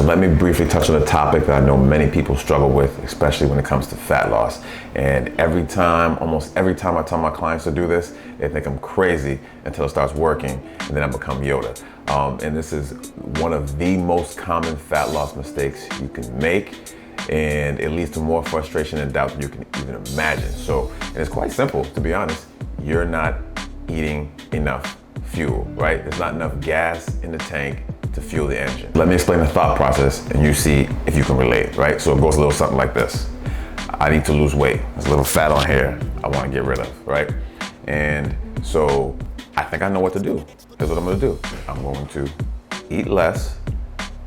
let me briefly touch on a topic that I know many people struggle with, especially when it comes to fat loss. And almost every time I tell my clients to do this, they think I'm crazy until it starts working, and then I become Yoda. And this is one of the most common fat loss mistakes you can make, and it leads to more frustration and doubt than you can even imagine. And it's quite simple, to be honest. You're not eating enough fuel, right? There's not enough gas in the tank to fuel the engine. Let me explain the thought process and you see if you can relate, right? So it goes a little something like this. I need to lose weight. There's a little fat on here I want to get rid of, right? And so I think I know what to do. Here's what I'm going to do. I'm going to eat less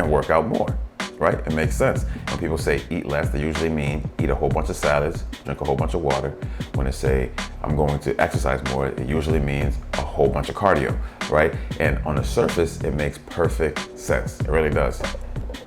and work out more, right? It makes sense. When people say eat less, they usually mean eat a whole bunch of salads, drink a whole bunch of water. When they say I'm going to exercise more, it usually means a whole bunch of cardio, right? And on the surface, it makes perfect sense. It really does.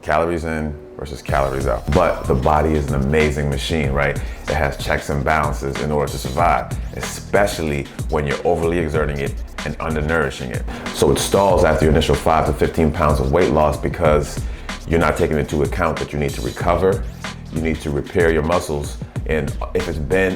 Calories in versus calories out. But the body is an amazing machine, right? It has checks and balances in order to survive, especially when you're overly exerting it and undernourishing it. So it stalls after your initial 5 to 15 pounds of weight loss because you're not taking into account that you need to recover, you need to repair your muscles. And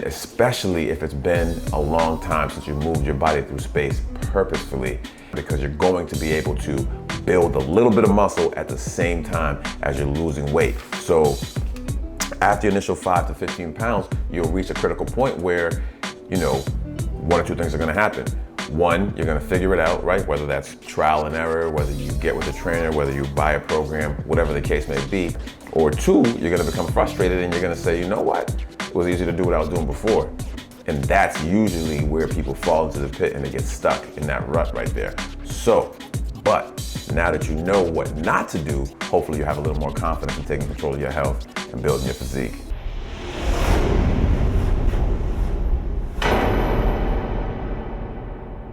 especially if it's been a long time since you moved your body through space purposefully, because you're going to be able to build a little bit of muscle at the same time as you're losing weight. So after your initial 5 to 15 pounds, you'll reach a critical point where, one or two things are gonna happen. One, you're gonna figure it out, right? Whether that's trial and error, whether you get with a trainer, whether you buy a program, whatever the case may be. Or two, you're gonna become frustrated and you're gonna say, you know what? It was easy to do what I was doing before. And that's usually where people fall into the pit and they get stuck in that rut right there. But now that you know what not to do, hopefully you have a little more confidence in taking control of your health and building your physique.